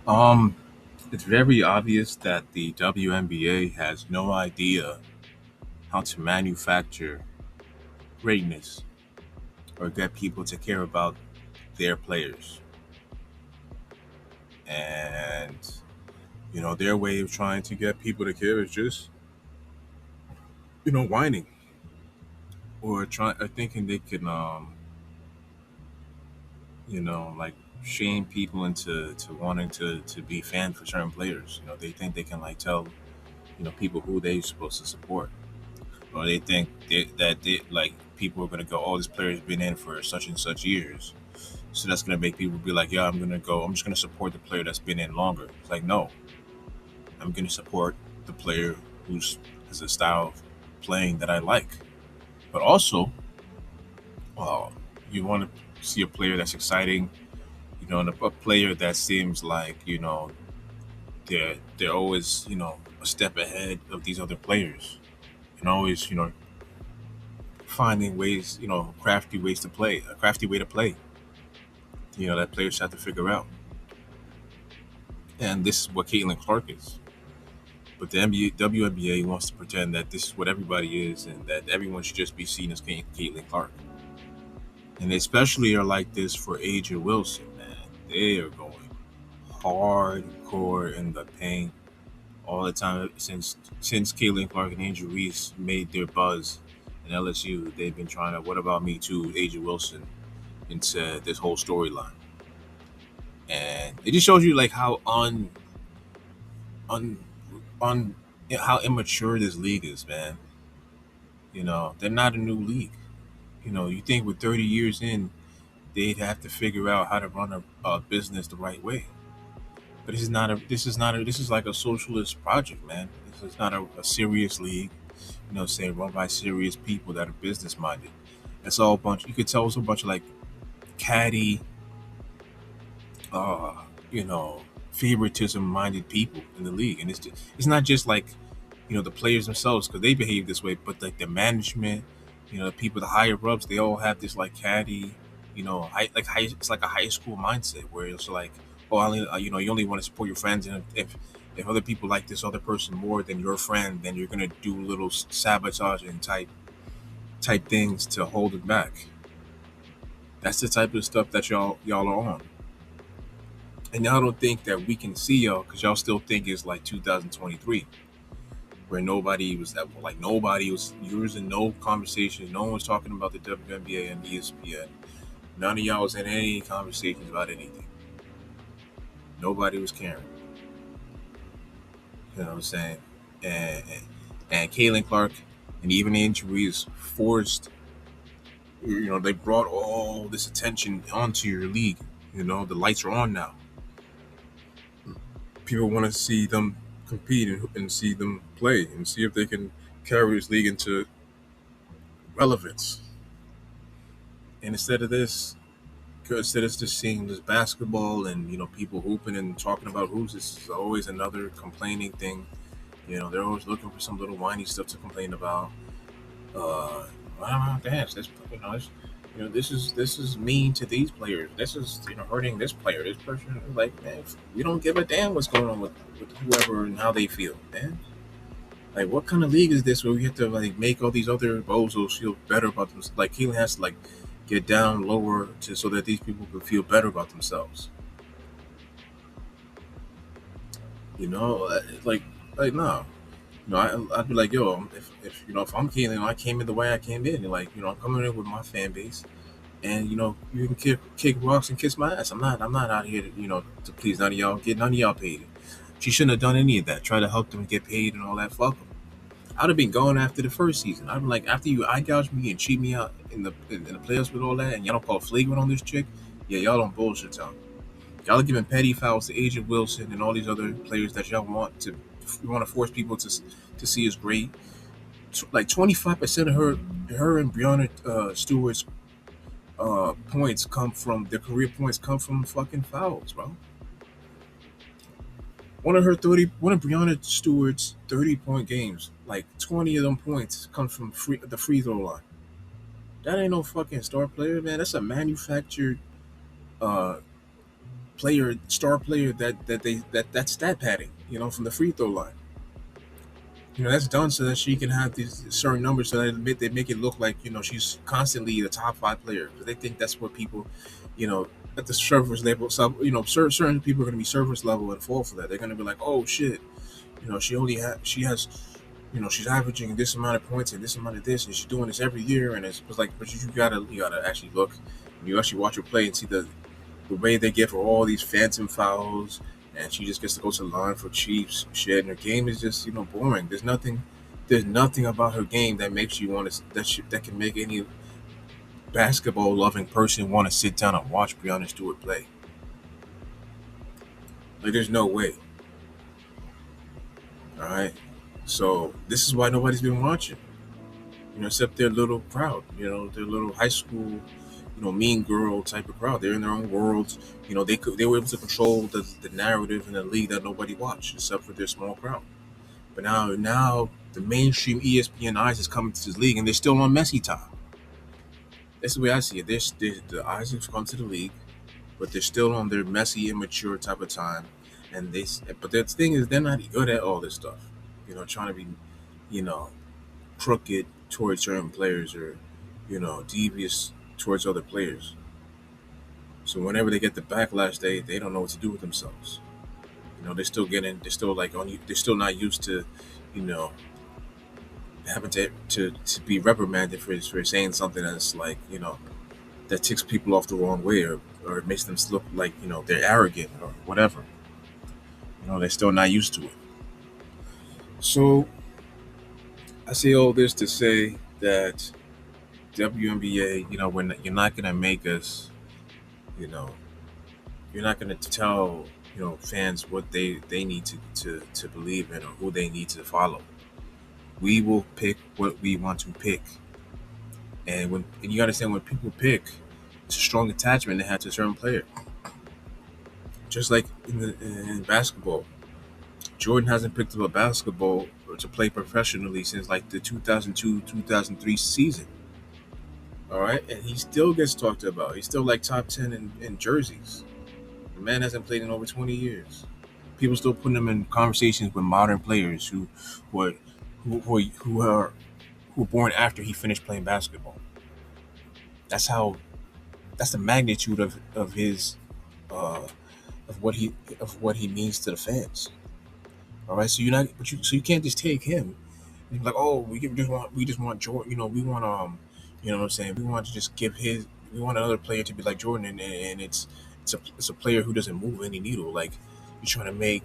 Um, it's very obvious that the WNBA has no idea how to manufacture greatness or get people to care about their players. And, their way of trying to get people to care is just, whining or thinking they can, like shame people into wanting to be fans for certain players. They think they can like tell, people who they supposed to support. Or they think like people are gonna go, oh, this player's been in for such and such years, so that's gonna make people be like, yeah, I'm gonna go. I'm just gonna support the player that's been in longer. It's like, no, I'm gonna support the player who's has a style of playing that I like. But also, uh, you want to see a player that's exciting, and a player that seems like they're always a step ahead of these other players, and always finding ways, crafty ways to play, a crafty way to play, that players have to figure out. And this is what Caitlin Clark is. But the WNBA wants to pretend that this is what everybody is and that everyone should just be seen as Caitlin Clark. And they especially are like this for Aja Wilson, man. They are going hardcore in the paint all the time since Caitlin Clark and Angel Reese made their buzz in LSU. They've been trying to what about me too, Aja Wilson, into this whole storyline. And it just shows you like how un on how immature this league is, man. They're not a new league. You think with 30 years in, they'd have to figure out how to run a business the right way. But this is like a socialist project, man. This is not a serious league, say run by serious people that are business minded. It's all a bunch. You could tell it's a bunch of like catty, uh, you know, favoritism minded people in the league, and it's not just like the players themselves because they behave this way, but like the management, the people, the higher ups, they all have this like catty, it's like a high school mindset where it's like, oh, I only, you only want to support your friends, and if other people like this other person more than your friend, then you're gonna do little sabotage and type things to hold it back. That's the type of stuff that y'all are on, and y'all don't think that we can see y'all because y'all still think it's like 2023 where nobody was using no conversations. No one was talking about the WNBA and ESPN. None of y'all was in any conversations about anything. Nobody was caring. You know what I'm saying? And Caitlin Clark and even injuries forced. They brought all this attention onto your league. The lights are on now. People want to see them compete and see them play and see if they can carry this league into relevance. And instead of just seeing this basketball and people hooping and talking about hoops, this is always another complaining thing. They're always looking for some little whiny stuff to complain about. Uh, wow, dance. This is mean to these players. This is hurting this player. This person, like, man, we don't give a damn what's going on with whoever and how they feel, man. Like, what kind of league is this where we have to like make all these other bozos feel better about themselves? Like, Keelan has to like get down lower to so that these people can feel better about themselves. Like no. I'd be like, yo, if I'm Keelan, I came in the way I came in, and like, I'm coming in with my fan base, and you can kick rocks and kiss my ass. I'm not out here to please none of y'all, get none of y'all paid. She shouldn't have done any of that. Try to help them get paid and all that. Fuck them. I'd have been going after the first season. I'd be like, after you eye gouge me and cheat me out in the playoffs with all that, and y'all don't call flagrant on this chick, yeah, y'all don't bullshit town. Y'all are giving petty fouls to Agent Wilson and all these other players that y'all want to force people to see as great. Like 25% of her and Breonna Stewart's points come from their career points come from fucking fouls, bro. One of Breonna Stewart's 30-point games, like 20 of them points come from the free throw line. That ain't no fucking star player, man. That's a manufactured uh star player that's stat padding, from the free throw line. That's done so that she can have these certain numbers so that they make it look like she's constantly the top five player. Because they think that's what people, you know, at the surface level. So certain people are going to be surface level and fall for that. They're going to be like, oh shit, she has, she's averaging this amount of points and this amount of this, and she's doing this every year. And it's like, but you gotta actually look, you actually watch her play and see the way they give her all these phantom fouls, and she just gets to go to the line for cheap shit. And her game is just boring. There's nothing about her game that makes you want to that can make any basketball loving person want to sit down and watch Breonna Stewart play. Like there's no way. All right. So this is why nobody's been watching. Except their little crowd. Their little high school, mean girl type of crowd. They're in their own worlds. They were able to control the narrative in the league that nobody watched, except for their small crowd. But now the mainstream ESPN eyes is coming to this league, and they're still on Messi time. That's the way I see it. The eyes have come to the league, but they're still on their messy, immature type of time. But the thing is, they're not good at all this stuff. Trying to be, you know, crooked towards certain players or, devious towards other players. So whenever they get the backlash, they don't know what to do with themselves. They're still like they're still not used to, you know, having to be reprimanded for saying something that's like, that ticks people off the wrong way or it makes them look like, they're arrogant or whatever. They're still not used to it. So I say all this to say that WNBA, you're not gonna make us, you know, you're not gonna tell, fans what they need to believe in or who they need to follow. We will pick what we want to pick, and you understand when people pick, it's a strong attachment they have to a certain player. Just like in basketball, Jordan hasn't picked up a basketball or to play professionally since like the 2002-2003 season. All right, and he still gets talked about. He's still like top 10 in jerseys. The man hasn't played in over 20 years. People still putting him in conversations with modern players who are who are who were born after he finished playing basketball. That's how. That's the magnitude of his uh, of what he means to the fans. All right, so you can't just take him and be like, oh, we just want Jordan. What I'm saying, we want to just we want another player to be like Jordan, and it's a player who doesn't move any needle. Like you're trying to make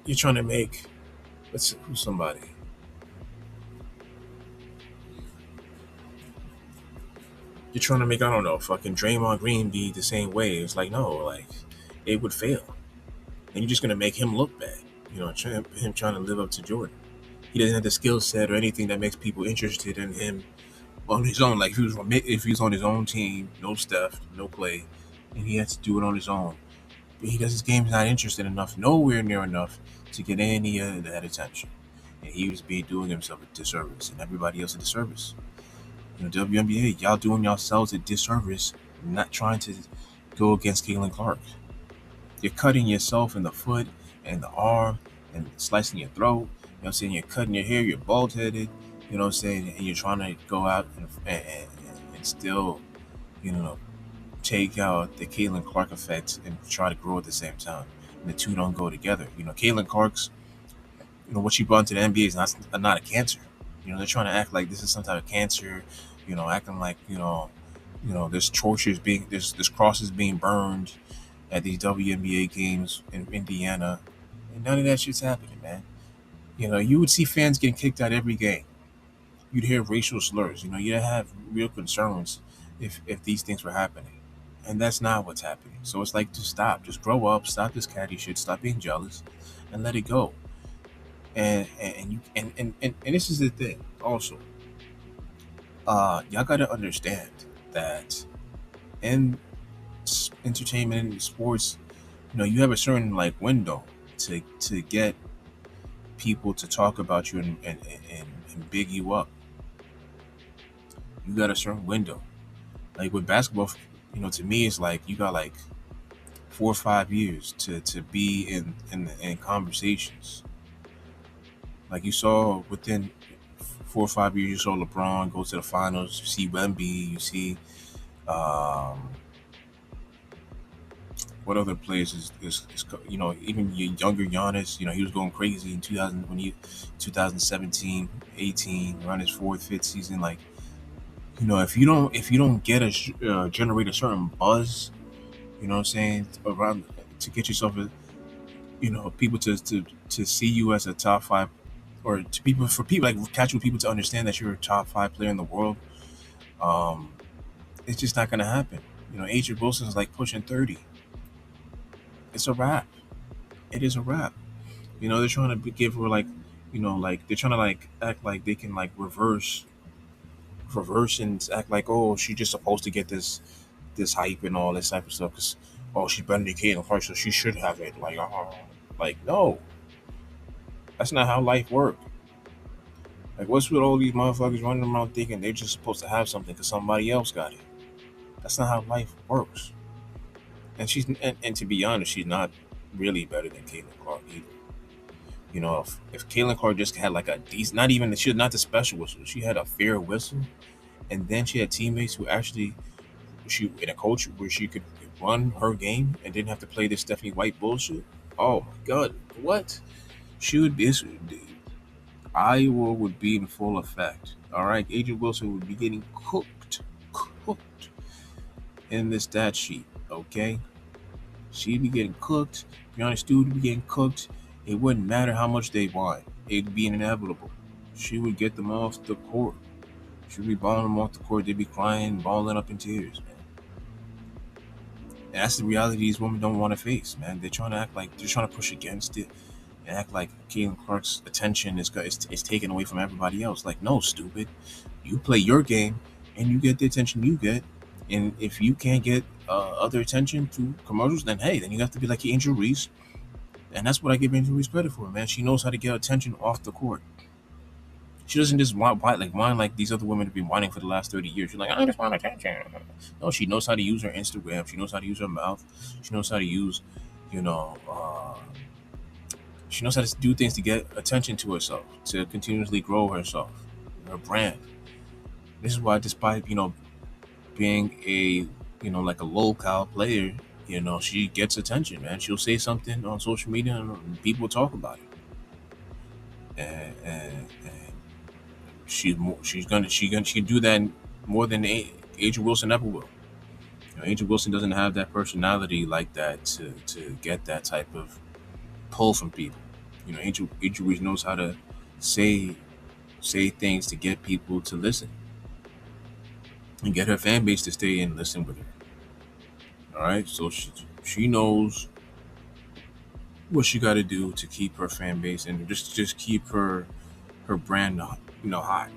you're trying to make who's somebody. You're trying to make, I don't know, fucking Draymond Green be the same way. It's like no, like it would fail, and you're just gonna make him look bad. Him trying to live up to Jordan. He doesn't have the skill set or anything that makes people interested in him on his own. Like if he was on his own team, no Steph, no Clay, and he has to do it on his own. But his game's not interested enough, nowhere near enough to get any of that attention. And he was doing himself a disservice and everybody else a disservice. WNBA, y'all doing yourselves a disservice, not trying to go against Caitlin Clark. You're cutting yourself in the foot and the arm and slicing your throat. What I'm saying? You're cutting your hair, you're bald headed, what I'm saying? And you're trying to go out and still, you know, take out the Caitlin Clark effect and try to grow at the same time. And the two don't go together. Caitlin Clark's, what she brought into the NBA is not a cancer. They're trying to act like this is some type of cancer, acting like, there's there's crosses being burned at these WNBA games in Indiana. And none of that shit's happening, man. You would see fans getting kicked out every game. You'd hear racial slurs. You'd have real concerns if these things were happening. And that's not what's happening. So it's like, just stop. Just grow up. Stop this catty shit. Stop being jealous and let it go. And this is the thing also. Y'all gotta understand that in entertainment and sports, you have a certain like window to get people to talk about you and big you up. You got a certain window. Like with basketball, to me it's like you got like 4 or 5 years to be in conversations. Like you saw within 4 or 5 years, you saw LeBron go to the finals. You see Wemby. You see um, what other players is even your younger Giannis. He was going crazy in 2017, 18, around his fourth, fifth season. Like if you don't get generate a certain buzz, what I'm saying, around to get yourself people to see you as a top five, or for people like casual people to understand that you're a top five player in the world. um it's just not gonna happen. Adrian Wilson's like pushing 30. It's a wrap. It is a wrap. They're trying to give her like, like they're trying to like act like they can like reverse and act like, oh, she's just supposed to get this hype and all this type of stuff because, oh, she's better than Caitlin Clark, so she should have it. Like no, that's not how life works. Like, what's with all these motherfuckers running around thinking they're just supposed to have something because somebody else got it? That's not how life works. And to be honest, she's not really better than Caitlin Clark either. If Caitlin Clark just had like a decent, not even she was not the special whistle, she had a fair whistle, and then she had teammates who actually she in a coach where she could run her game and didn't have to play this Stephanie White bullshit. Oh my god, what? She would be. Iowa would be in full effect. All right, Adrian Wilson would be getting cooked in this stat sheet. Okay, she'd be getting cooked. Brianna Stewart would be getting cooked. It wouldn't matter how much they won. It'd be inevitable. She would get them off the court. She'd be balling them off the court. They'd be crying, balling up in tears, man. And that's the reality these women don't want to face, man. They're trying to act like they're trying to push against it and act like Caitlin Clark's attention is taken away from everybody else. Like, no, stupid. You play your game and you get the attention you get. And if you can't get other attention through commercials, then hey, then you have to be like Angel Reese. And that's what I give Angel Reese credit for, man. She knows how to get attention off the court. She doesn't just whine like these other women have been whining for the last 30 years. She's like, I just want attention. No, she knows how to use her Instagram. She knows how to use her mouth. She knows how to use, she knows how to do things to get attention to herself, to continuously grow herself, her brand. This is why, despite being a like a low-cal player, she gets attention, man. She'll say something on social media and people talk about it. And she can do that more than Adrian Wilson ever will. Adrian Wilson doesn't have that personality like that to get that type of pull from people. Angel Reese knows how to say things to get people to listen and get her fan base to stay and listen with her. All right, so she knows what she got to do to keep her fan base and just keep her brand high.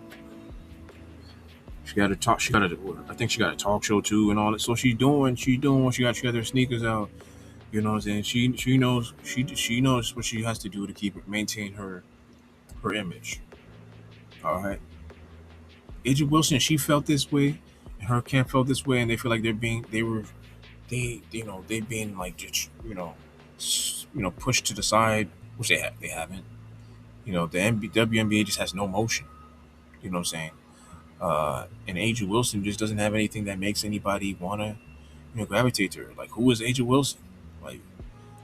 She got to talk. I think she got a talk show too and all that. So she's doing. She got her sneakers out. You know what I'm saying? She knows what she has to do to maintain her image. All right. Adrian Wilson, she felt this way, and her camp felt this way, and they feel like they're being like just pushed to the side, which they haven't. The WNBA just has no motion. You know what I'm saying? And Adrian Wilson just doesn't have anything that makes anybody wanna gravitate to her. Like, who is Adrian Wilson?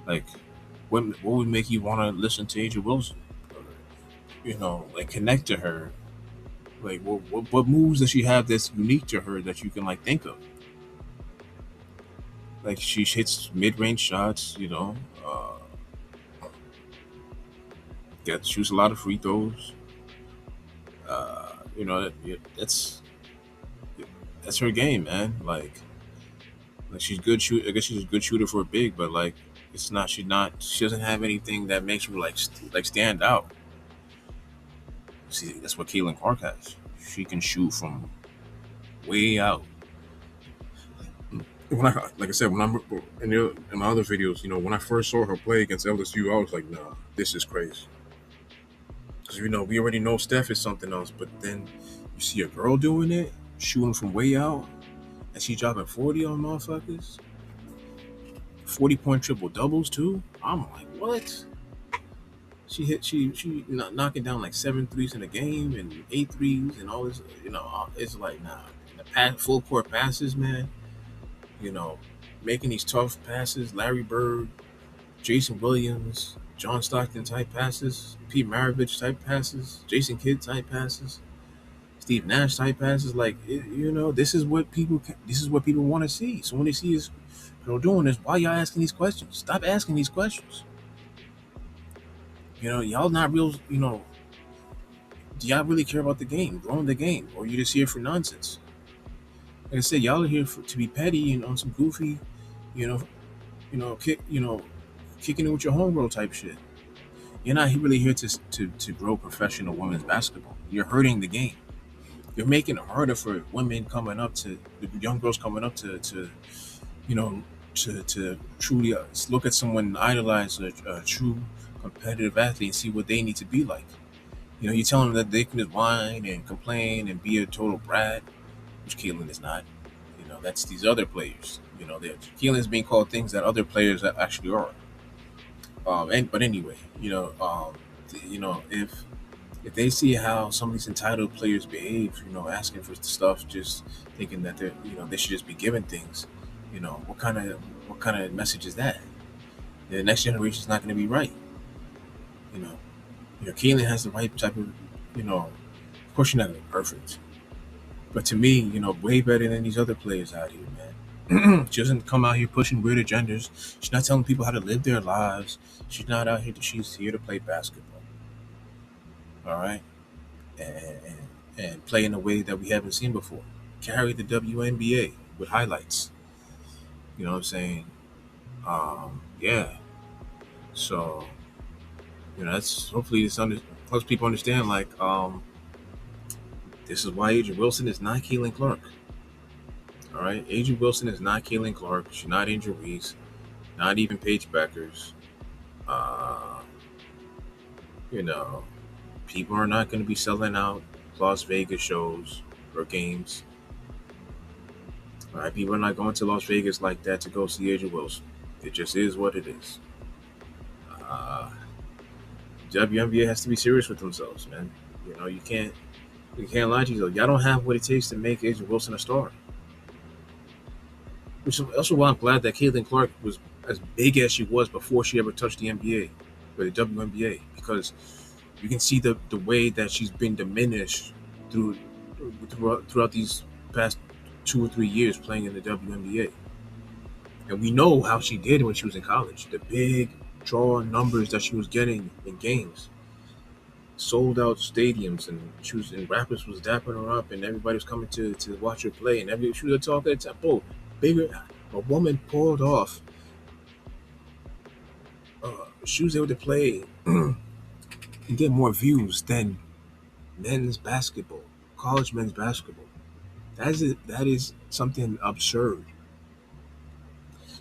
Like what would make you want to listen to Adrian Wilson? Like connect to her. Like what moves does she have that's unique to her that you can like think of? Like, she hits mid-range shots, shoots a lot of free throws. That's her game, man. Like she's good shoot. I guess she's a good shooter for a big, but like it's not. She doesn't have anything that makes her like stand out. See, that's what Caitlin Clark has. She can shoot from way out. Like I said, when I'm in my other videos, when I first saw her play against LSU, I was like, nah, this is crazy. Because we already know Steph is something else, but then you see a girl doing it, shooting from way out, and she dropping 40 on motherfuckers. 40-point triple doubles too. I'm like, what? Knocking down like 7 threes in a game and 8 threes and all this. It's like nah. The full court passes, man. You know, making these tough passes. Larry Bird, Jason Williams, John Stockton type passes, Pete Maravich type passes, Jason Kidd type passes, Steve Nash type passes. Like this is what people want to see. So when they see us doing this, why y'all asking these questions? Stop asking these questions. Y'all not real. Do y'all really care about the game, growing the game, or you just here for nonsense? Like I said, y'all are here to be petty and on some goofy, you know, kicking it with your homegirl type shit. You're not really here to grow professional women's basketball. You're hurting the game. You're making it harder for women coming up to the young girls coming up to you know to truly look at someone, idolize a true competitive athlete and see what they need to be like. You tell them that they can just whine and complain and be a total brat, which Keelan is not. That's these other players. Keelan is being called things that other players actually are. But anyway, if they see how some of these entitled players behave, asking for stuff, just thinking that they should just be given things, what kind of message is that? The next generation is not going to be right. Keelan has the right type of, of course, you're not going to be perfect, but to me, way better than these other players out here, man. She doesn't come out here pushing weird agendas. She's not telling people how to live their lives. She's not out here. She's here to play basketball. All right, and play in a way that we haven't seen before. Carry the WNBA with highlights. You know what I'm saying? Yeah. So that's hopefully helps people understand. Like, this is why Adrian Wilson is not Keelan Clark. All right, Adrian Wilson is not Keelan Clark. She's not Angel Reese. Not even Paige Beckers. Uh, you know, People are not going to be selling out Las Vegas shows or games. All right, people are not going to Las Vegas like that to go see Adrian Wilson. It just is what it is. Uh, WNBA has to be serious with themselves, man. You can't lie to yourself. Y'all don't have what it takes to make Adrian Wilson a star. Which is also why I'm glad that Caitlin Clark was as big as she was before she ever touched the NBA or the WNBA, because you can see the way that she's been diminished throughout these past 2 or 3 years playing in the WNBA. And we know how she did when she was in college. The big draw numbers that she was getting in games, sold out stadiums, and Rappers was dapping her up, and everybody was coming to watch her play, and she was a talk at the tempo. Bigger, a woman pulled off. She was able to play and get more views than men's basketball, college men's basketball. That is something absurd.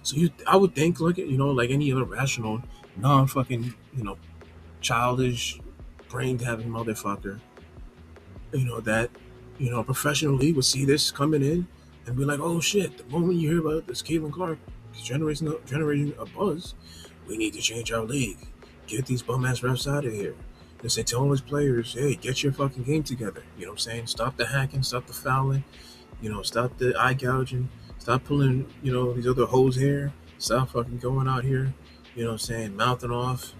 So I would think, like any other rational, non-fucking, childish, brain having motherfucker, that, a professional league would see this coming in and be like, oh shit, the moment you hear about this Caitlin Clark generating a buzz, we need to change our league. Get these bum ass refs out of here. They say, tell all these players, hey, get your fucking game together. You know what I'm saying? Stop the hacking, stop the fouling, stop the eye gouging, stop pulling, these other hoes hair, stop fucking going out here, mouthing off,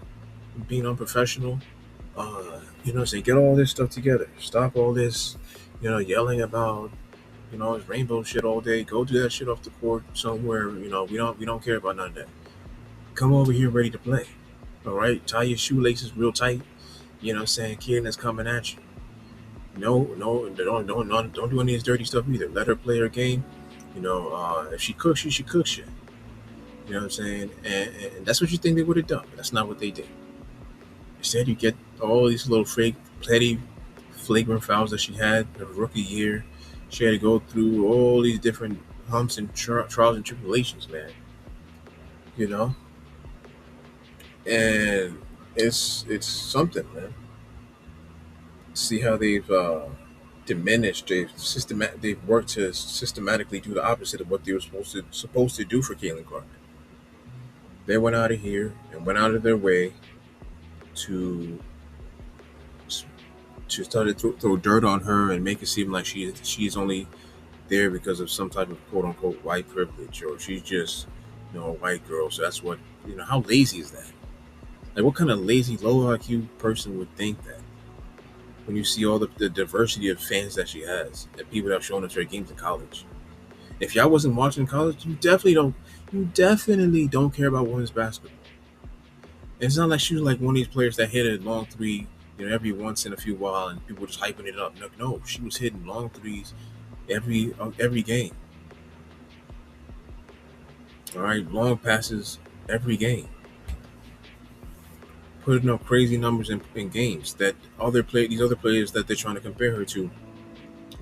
being unprofessional. Get all this stuff together. Stop all this, yelling about, this rainbow shit all day. Go do that shit off the court somewhere. We don't care about none of that. Come over here ready to play. All right, tie your shoelaces real tight. Keelan's coming at you. No, don't do any of this dirty stuff either. Let her play her game. If she cooks, she cooks you. You know what I'm saying? And that's what you think they would have done, but that's not what they did. Instead, you get all these little petty, flagrant fouls that she had her rookie year. She had to go through all these different humps and trials and tribulations, man. And it's something, man. See how they've diminished. They've worked to systematically do the opposite of what they were supposed to do for Caitlin Clark. They went out of here and went out of their way to to start to throw dirt on her and make it seem like she's only there because of some type of quote unquote white privilege, or she's just a white girl. So that's what How lazy is that? Like, what kind of lazy, low IQ person would think that? When you see all the diversity of fans that she has and people that have shown up to her games in college. If y'all wasn't watching college, you definitely don't care about women's basketball. And it's not like she was like one of these players that hit a long three, every once in a few while, and people were just hyping it up. No, she was hitting long threes every game. All right, long passes every game, putting up crazy numbers in games that these other players that they're trying to compare her to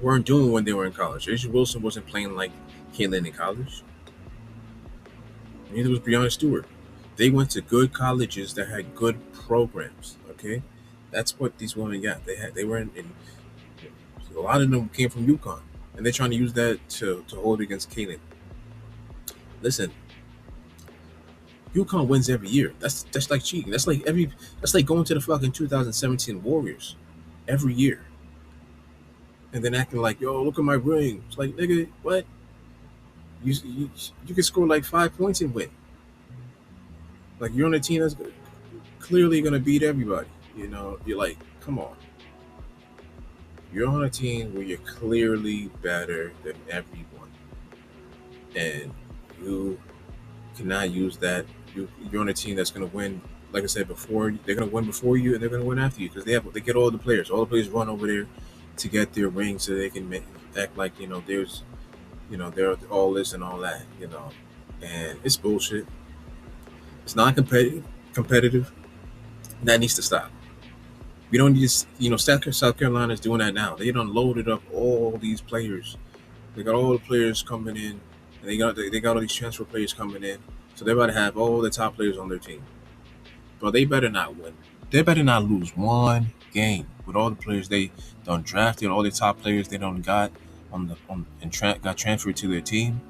weren't doing when they were in college. Asia Wilson wasn't playing like Caitlin in college. Neither was Breonna Stewart. They went to good colleges that had good programs. Okay, that's what these women got. They were in a lot of them came from UConn, and they're trying to use that to hold against Caitlin. Listen, UConn wins every year. That's like cheating. That's like going to the fucking 2017 Warriors every year, and then acting like, yo, look at my ring. It's like, nigga, what? You can score like 5 points and win. Like, you're on a team that's clearly gonna beat everybody. You're like, come on. You're on a team where you're clearly better than everyone, and you cannot use that. You're on a team that's gonna win. Like I said before, they're gonna win before you, and they're gonna win after you because they get all the players. All the players run over there to get their ring so they can act like they're all this and all that. And it's bullshit. It's not competitive. That needs to stop. We don't need to, South Carolina is doing that now. They done loaded up all these players. They got all the players coming in, and they got all these transfer players coming in. So they're about to have all the top players on their team. But they better not win. They better not lose one game with all the players they done drafted, all the top players they done got got transferred to their team.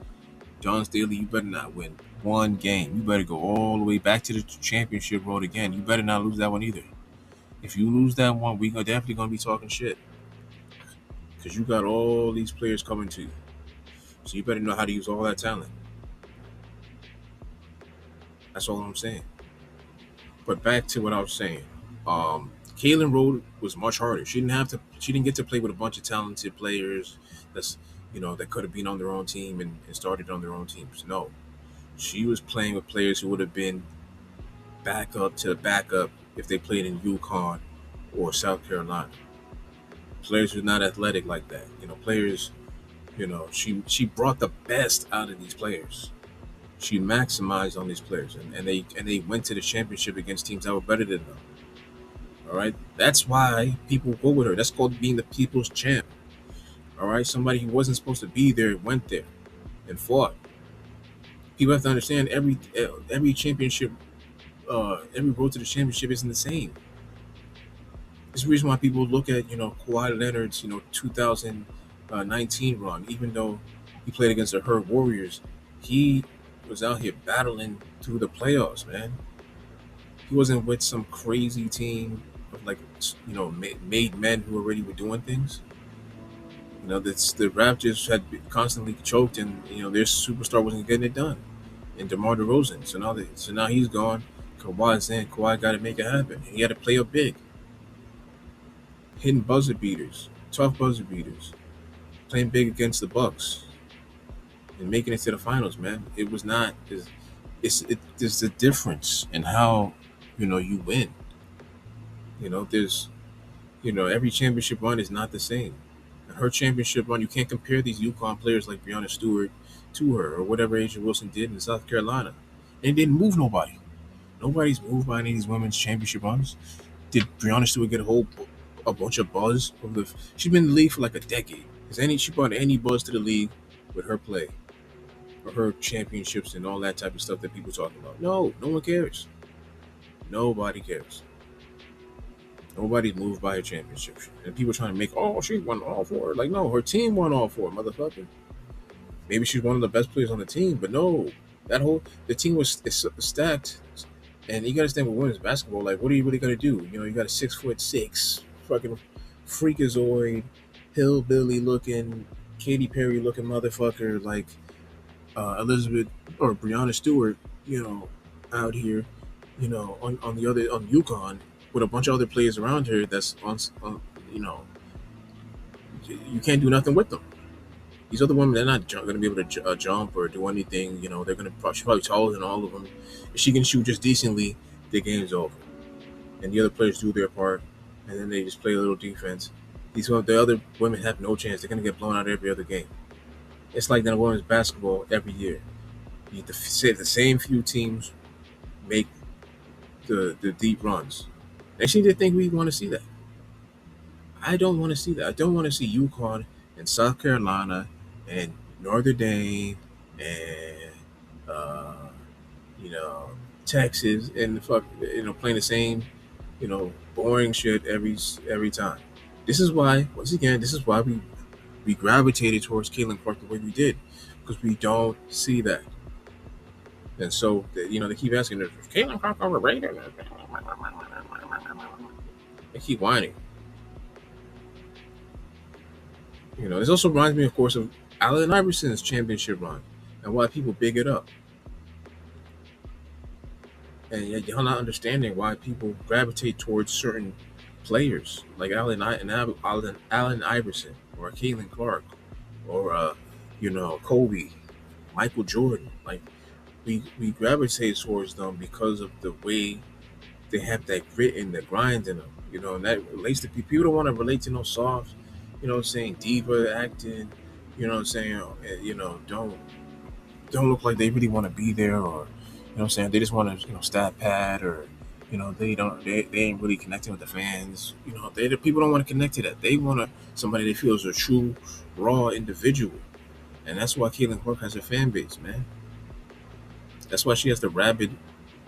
John Staley, you better not win one game. You better go all the way back to the championship road again. You better not lose that one either. If you lose that one, we are definitely gonna be talking shit because you got all these players coming to you. So you better know how to use all that talent. That's all I'm saying. But back to what I was saying. Kaylin Road was much harder. She didn't have to. She didn't get to play with a bunch of talented players. That could have been on their own team and started on their own teams. No, she was playing with players who would have been backup to backup if they played in UConn or South Carolina. Players who are not athletic like that. Players. She brought the best out of these players. She maximized on these players, and they went to the championship against teams that were better than them. All right, that's why people go with her. That's called being the people's champ. All right, somebody who wasn't supposed to be there went there and fought. People have to understand every championship, every road to the championship isn't the same. It's the reason why people look at Kawhi Leonard's 2019 run, even though he played against the Hurt Warriors, he was out here battling through the playoffs, man. He wasn't with some crazy team of made men who already were doing things. The Raptors had constantly choked, and their superstar wasn't getting it done. And DeMar DeRozan, so now he's gone. Kawhi's in. Kawhi got to make it happen. He had to play up big, hitting buzzer beaters, tough buzzer beaters, playing big against the Bucks, and making it to the finals. Man, it was not. There's a difference in how you win. There's every championship run is not the same. Her championship run, you can't compare these UConn players like Breonna Stewart to her or whatever Asia Wilson did in South Carolina. And it didn't move nobody. Nobody's moved by any of these women's championship runs. Did Breonna Stewart get a bunch of buzz from the? She's been in the league for like a decade. She brought any buzz to the league with her play, or her championships and all that type of stuff that people talk about? No one cares. Nobody cares. Nobody's moved by her championship. And people trying to make, she won all four. Like, no, her team won all four, motherfucker. Maybe she's one of the best players on the team, but no. That whole the team was stacked, and you got to understand with women's basketball, like, what are you really gonna do? You know, you got a 6'6" fucking freakazoid, hillbilly looking, Katy Perry looking motherfucker like Elizabeth or Brianna Stewart, you know, out here, you know, on the other on UConn with a bunch of other players around her. That's on you know, you can't do nothing with them. These other women, they're not going to be able to jump or do anything. You know, they're going to she's probably taller than all of them. If she can shoot just decently, the game's over. And the other players do their part, and then they just play a little defense. The other women have no chance. They're going to get blown out every other game. It's like that in women's basketball every year. The same few teams make the deep runs. They seem to think we want to see that. I don't want to see that. I don't want to see UConn and South Carolina and Notre Dame and uh, you know, Texas and the fuck, you know, playing the same, you know, boring shit every time. This is why, once again, this is why we gravitated towards Caitlin Clark the way we did, because we don't see that. And so, you know, they keep asking, "Is Caitlin Clark overrated?" They keep whining. You know, this also reminds me, of course, of Allen Iverson's championship run and why people big it up. And yet y'all not understanding why people gravitate towards certain players like Allen Iverson or Caitlin Clark or you know, Kobe, Michael Jordan. Like, we gravitate towards them because of the way they have that grit and the grind in them. You know, and that relates to people. People don't want to relate to no soft, you know what I'm saying, diva acting. You know what I'm saying? You know, don't look like they really want to be there, or you know what I'm saying, they just want to, you know, stat pad, or you know, they ain't really connecting with the fans. You know, the people don't want to connect to that. They want somebody they feel is a true raw individual. And that's why Caitlin Clark has a fan base, man. That's why she has the rabid,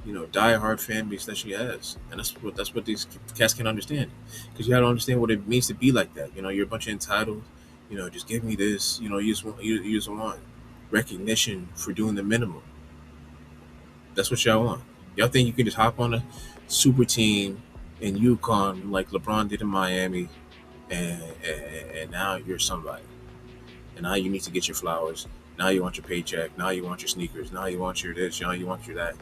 you know, diehard fan base that she has. And that's what these cats can understand, because you got to understand what it means to be like that. You know, you're a bunch of entitled, you know, just give me this. You know, you just want recognition for doing the minimum. That's what y'all want. Y'all think you can just hop on a super team in UConn like LeBron did in Miami, and now you're somebody. And now you need to get your flowers. Now you want your paycheck. Now you want your sneakers. Now you want your this. Now you want your that.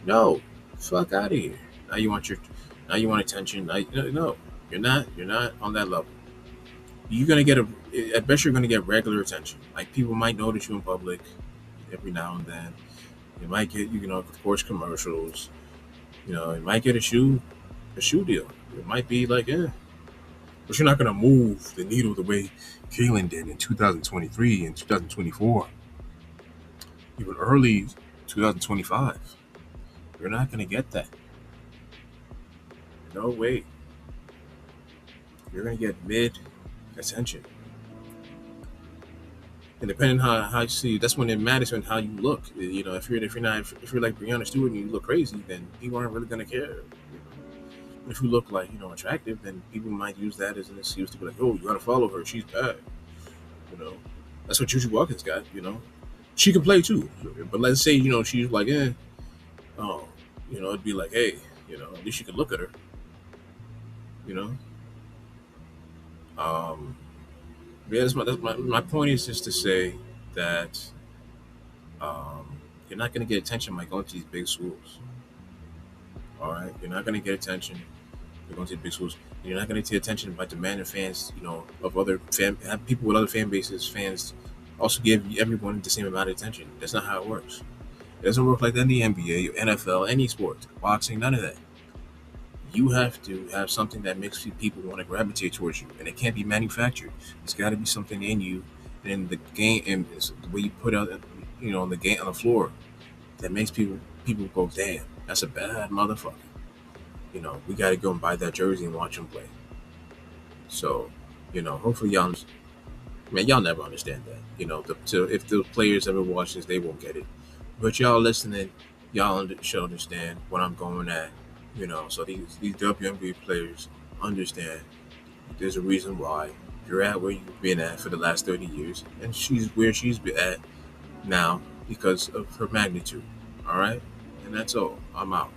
No, fuck out of here. Now you want your, now you want attention. No, you're not. You're not on that level. You're gonna get at best you're gonna get regular attention. Like, people might notice you in public every now and then. You might get, you know, of course, commercials. You know, you might get a shoe deal. It might be like, yeah, but you're not gonna move the needle the way Kalen did in 2023 and 2024, even early 2025. You're not gonna get that. No way. You're gonna get mid attention. And depending how you see, that's when it matters on how you look. You know, if you're like Brianna Stewart and you look crazy, then people aren't really gonna care. If you look like, you know, attractive, then people might use that as an excuse to be like, oh, you gotta follow her, she's bad. You know, that's what Juju Watkins got. You know, she can play too, but let's say, you know, she's like, oh, you know, it'd be like, hey, you know, at least you can look at her. You know, um, yeah, my point is just to say that you're not gonna get attention by going to these big schools. All right, you're not gonna get attention. You're going to the big schools. You're not going to get attention by demanding fans, you know, of other have people with other fan bases, fans also give everyone the same amount of attention. That's not how it works. It doesn't work like that in the NBA, NFL, any sport, boxing, none of that. You have to have something that makes people want to gravitate towards you, and it can't be manufactured. It's got to be something in you, and in the game, and it's the way you put out, you know, on the game on the floor, that makes people go, damn, that's a bad motherfucker. You know, we got to go and buy that jersey and watch him play. So, you know, hopefully y'all, man, y'all never understand that. You know, if the players ever watch this, they won't get it. But y'all listening, should understand what I'm going at. You know, so these WNBA players understand there's a reason why you're at where you've been at for the last 30 years, and she's where she's been at now because of her magnitude. All right, and that's all. I'm out.